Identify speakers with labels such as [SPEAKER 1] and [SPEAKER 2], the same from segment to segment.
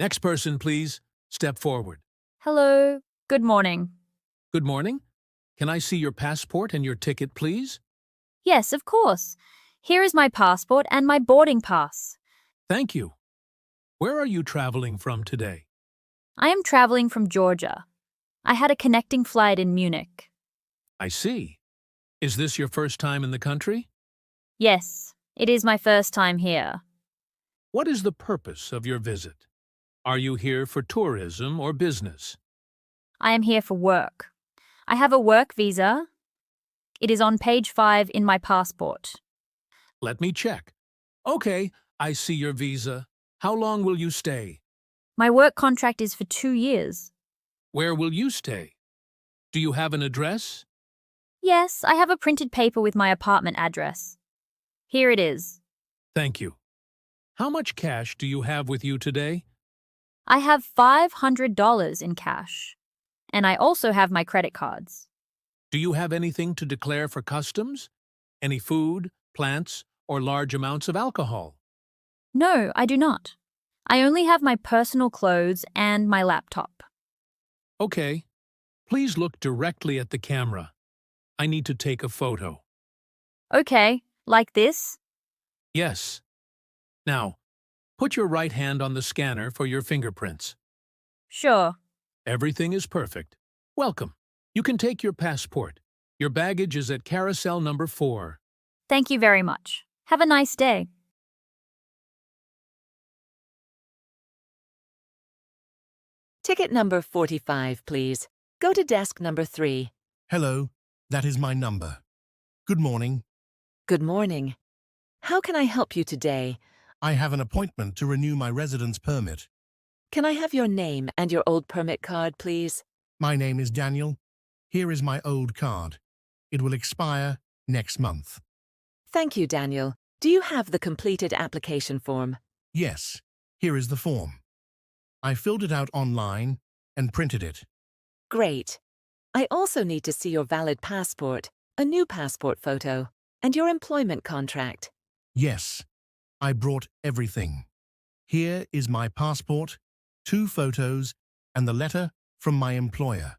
[SPEAKER 1] Next person, please. Step forward.
[SPEAKER 2] Hello. Good morning.
[SPEAKER 1] Good morning. Can I see your passport and your ticket, please?
[SPEAKER 2] Yes, of course. Here is my passport and my boarding pass.
[SPEAKER 1] Thank you. Where are you traveling from today?
[SPEAKER 2] I am traveling from Georgia. I had a connecting flight in Munich.
[SPEAKER 1] I see. Is this your first time in the country?
[SPEAKER 2] Yes, it is my first time here.
[SPEAKER 1] What is the purpose of your visit? Are you here for tourism or business?
[SPEAKER 2] I am here for work. I have a work visa. It is on page 5 in my passport.
[SPEAKER 1] Let me check. Okay, I see your visa. How long will you stay?
[SPEAKER 2] My work contract is for 2 years.
[SPEAKER 1] Where will you stay? Do you have an address?
[SPEAKER 2] Yes, I have a printed paper with my apartment address. Here it is.
[SPEAKER 1] Thank you. How much cash do you have with you today?
[SPEAKER 2] I have $500 in cash. And I also have my credit cards.
[SPEAKER 1] Do you have anything to declare for customs? Any food, plants, or large amounts of alcohol?
[SPEAKER 2] No, I do not. I only have my personal clothes and my laptop.
[SPEAKER 1] Okay. Please look directly at the camera. I need to take a photo.
[SPEAKER 2] Okay, like this?
[SPEAKER 1] Yes. Now, put your right hand on the scanner for your fingerprints.
[SPEAKER 2] Sure.
[SPEAKER 1] Everything is perfect. Welcome. You can take your passport. Your baggage is at carousel number 4.
[SPEAKER 2] Thank you very much. Have a nice day.
[SPEAKER 3] Ticket number 45, please. Go to desk number 3.
[SPEAKER 4] Hello, that is my number. Good morning.
[SPEAKER 3] Good morning. How can I help you today?
[SPEAKER 4] I have an appointment to renew my residence permit.
[SPEAKER 3] Can I have your name and your old permit card, please?
[SPEAKER 4] My name is Daniel. Here is my old card. It will expire next month.
[SPEAKER 3] Thank you, Daniel. Do you have the completed application form?
[SPEAKER 4] Yes, here is the form. I filled it out online and printed it.
[SPEAKER 3] Great. I also need to see your valid passport, a new passport photo, and your employment contract.
[SPEAKER 4] Yes, I brought everything. Here is my passport, 2 photos, and the letter from my employer.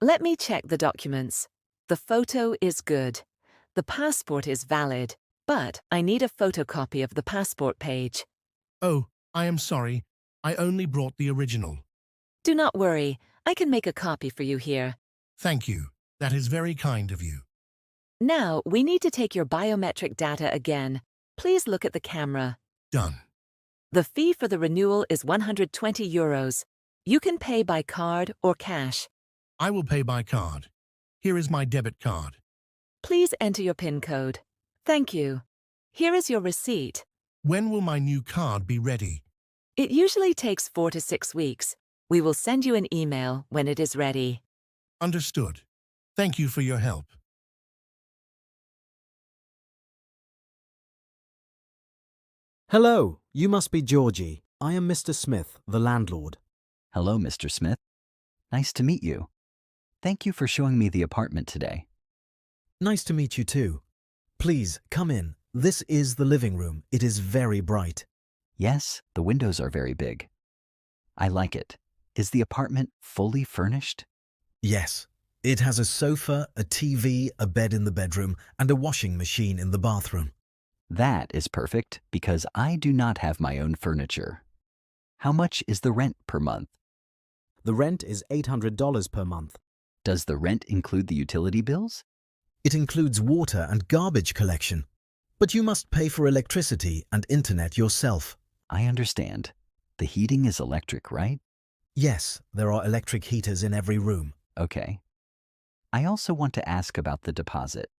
[SPEAKER 3] Let me check the documents. The photo is good. The passport is valid, but I need a photocopy of the passport page.
[SPEAKER 4] Oh, I am sorry. I only brought the original.
[SPEAKER 3] Do not worry. I can make a copy for you here.
[SPEAKER 4] Thank you. That is very kind of you.
[SPEAKER 3] Now, we need to take your biometric data again. Please look at the camera.
[SPEAKER 4] Done.
[SPEAKER 3] The fee for the renewal is €120. You can pay by card or cash.
[SPEAKER 4] I will pay by card. Here is my debit card.
[SPEAKER 3] Please enter your PIN code. Thank you. Here is your receipt.
[SPEAKER 4] When will my new card be ready?
[SPEAKER 3] It usually takes 4 to 6 weeks. We will send you an email when it is ready.
[SPEAKER 4] Understood. Thank you for your help.
[SPEAKER 5] Hello, you must be Georgie. I am Mr. Smith, the landlord.
[SPEAKER 6] Hello, Mr. Smith. Nice to meet you. Thank you for showing me the apartment today.
[SPEAKER 5] Nice to meet you too. Please, come in. This is the living room. It is very bright.
[SPEAKER 6] Yes, the windows are very big. I like it. Is the apartment fully furnished?
[SPEAKER 5] Yes. It has a sofa, a TV, a bed in the bedroom, and a washing machine in the bathroom.
[SPEAKER 6] That is perfect because I do not have my own furniture. How much is the rent per month?
[SPEAKER 5] The rent is $800 per month.
[SPEAKER 6] Does the rent include the utility bills?
[SPEAKER 5] It includes water and garbage collection. But you must pay for electricity and internet yourself.
[SPEAKER 6] I understand. The heating is electric, right?
[SPEAKER 5] Yes, there are electric heaters in every room.
[SPEAKER 6] Okay. I also want to ask about the deposit.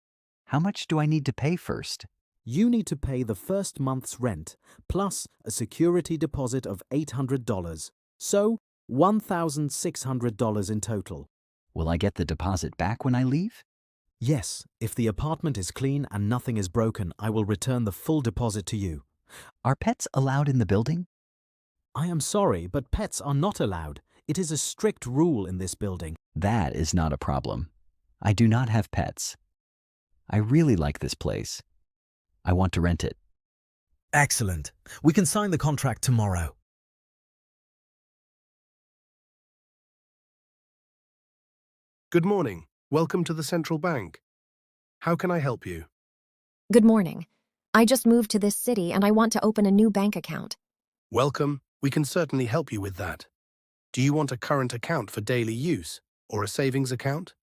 [SPEAKER 6] How much do I need to pay first?
[SPEAKER 5] You need to pay the first month's rent, plus a security deposit of $800. So, $1,600 in total.
[SPEAKER 6] Will I get the deposit back when I leave?
[SPEAKER 5] Yes, if the apartment is clean and nothing is broken, I will return the full deposit to you.
[SPEAKER 6] Are pets allowed in the building?
[SPEAKER 5] I am sorry, but pets are not allowed. It is a strict rule in this building.
[SPEAKER 6] That is not a problem. I do not have pets. I really like this place. I want to rent it.
[SPEAKER 5] Excellent. We can sign the contract tomorrow.
[SPEAKER 7] Good morning. Welcome to the central bank. How can I help you?
[SPEAKER 8] Good morning. I just moved to this city and I want to open a new bank account.
[SPEAKER 7] Welcome. We can certainly help you with that. Do you want a current account for daily use or a savings account?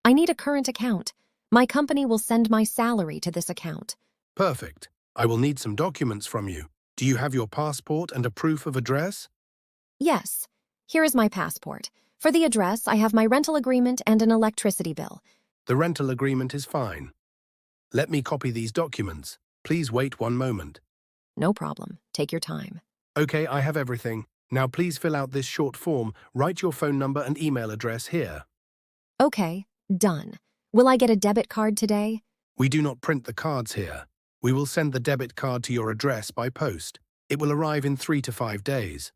[SPEAKER 8] I need a current account. My company will send my salary to this account.
[SPEAKER 7] Perfect. I will need some documents from you. Do you have your passport and a proof of address?
[SPEAKER 8] Yes. Here is my passport. For the address, I have my rental agreement and an electricity bill.
[SPEAKER 7] The rental agreement is fine. Let me copy these documents. Please wait one moment.
[SPEAKER 8] No problem. Take your time.
[SPEAKER 7] Okay, I have everything. Now please fill out this short form. Write your phone number and email address here.
[SPEAKER 8] Okay, done. Will I get a debit card today?
[SPEAKER 7] We do not print the cards here. We will send the debit card to your address by post. It will arrive in 3 to 5 days.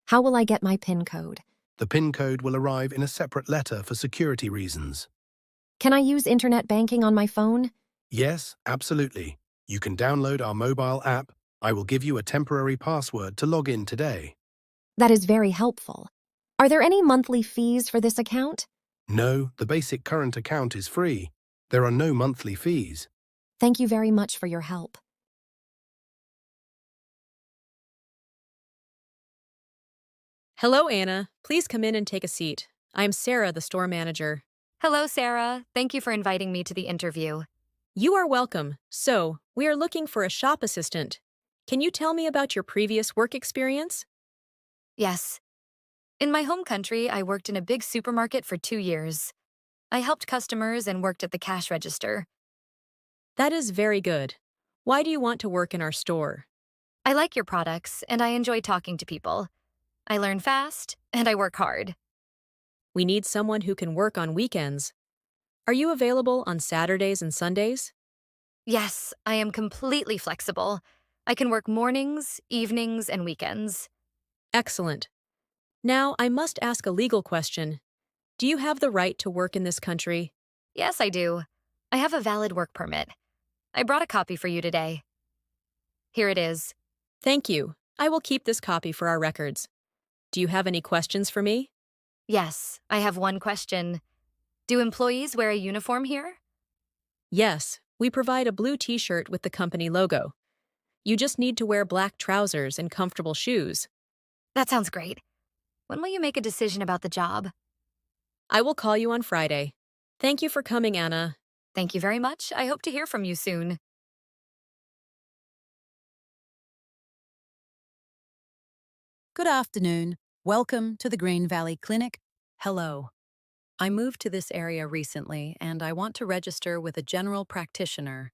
[SPEAKER 8] How will I get my PIN code?
[SPEAKER 7] The PIN code will arrive in a separate letter for security reasons.
[SPEAKER 8] Can I use internet banking on my phone?
[SPEAKER 7] Yes, absolutely. You can download our mobile app. I will give you a temporary password to log in today.
[SPEAKER 8] That is very helpful. Are there any monthly fees for this account?
[SPEAKER 7] No, the basic current account is free. There are no monthly fees.
[SPEAKER 8] Thank you very much for your help.
[SPEAKER 9] Hello, Anna. Please come in and take a seat. I'm Sarah, the store manager.
[SPEAKER 2] Hello, Sarah. Thank you for inviting me to the interview.
[SPEAKER 9] You are welcome. So, we are looking for a shop assistant. Can you tell me about your previous work experience?
[SPEAKER 2] Yes. In my home country, I worked in a big supermarket for 2 years. I helped customers and worked at the cash register.
[SPEAKER 9] That is very good. Why do you want to work in our store?
[SPEAKER 2] I like your products, and I enjoy talking to people. I learn fast, and I work hard.
[SPEAKER 9] We need someone who can work on weekends. Are you available on Saturdays and Sundays?
[SPEAKER 2] Yes, I am completely flexible. I can work mornings, evenings, and weekends.
[SPEAKER 9] Excellent. Now, I must ask a legal question. Do you have the right to work in this country?
[SPEAKER 2] Yes, I do. I have a valid work permit. I brought a copy for you today. Here it is.
[SPEAKER 9] Thank you. I will keep this copy for our records. Do you have any questions for me?
[SPEAKER 2] Yes, I have one question. Do employees wear a uniform here?
[SPEAKER 9] Yes, we provide a blue t-shirt with the company logo. You just need to wear black trousers and comfortable shoes.
[SPEAKER 2] That sounds great. When will you make a decision about the job?
[SPEAKER 9] I will call you on Friday. Thank you for coming, Anna.
[SPEAKER 2] Thank you very much. I hope to hear from you soon.
[SPEAKER 10] Good afternoon. Welcome to the Green Valley Clinic. Hello. I moved to this area recently and I want to register with a general practitioner,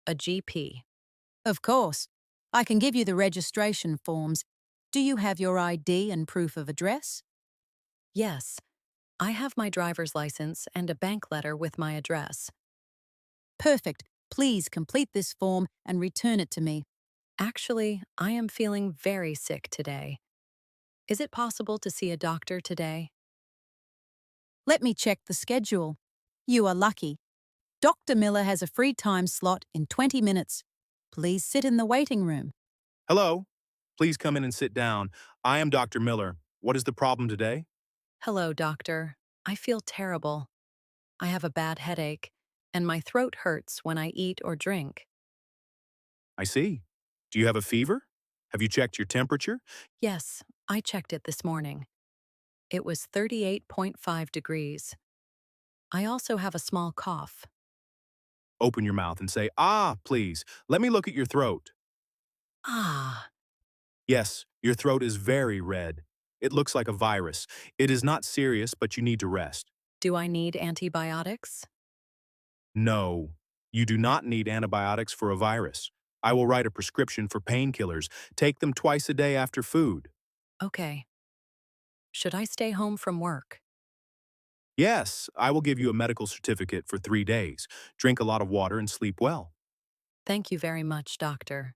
[SPEAKER 10] a GP. Of course. I can give you the registration forms. Do you have your ID and proof of address? Yes. I have my driver's license and a bank letter with my address. Perfect. Please complete this form and return it to me. Actually, I am feeling very sick today. Is it possible to see a doctor today? Let me check the schedule. You are lucky. Dr. Miller has a free time slot in 20 minutes. Please sit in the waiting room.
[SPEAKER 11] Hello. Please come in and sit down. I am Dr. Miller. What is the problem today?
[SPEAKER 10] Hello, doctor. I feel terrible. I have a bad headache, and my throat hurts when I eat or drink.
[SPEAKER 11] I see. Do you have a fever? Have you checked your temperature?
[SPEAKER 10] Yes, I checked it this morning. It was 38.5 degrees. I also have a small cough.
[SPEAKER 11] Open your mouth and say, "Ah, please. Let me look at your throat."
[SPEAKER 10] Ah,
[SPEAKER 11] Yes, your throat is very red. It looks like a virus. It is not serious, but you need to rest.
[SPEAKER 10] do I need antibiotics?
[SPEAKER 11] No, you do not need antibiotics for a virus. I will write a prescription for painkillers. Take them twice a day after food.
[SPEAKER 10] Okay. Should I stay home from work?
[SPEAKER 11] Yes, I will give you a medical certificate for 3 days. Drink a lot of water and sleep well.
[SPEAKER 10] Thank you very much, doctor.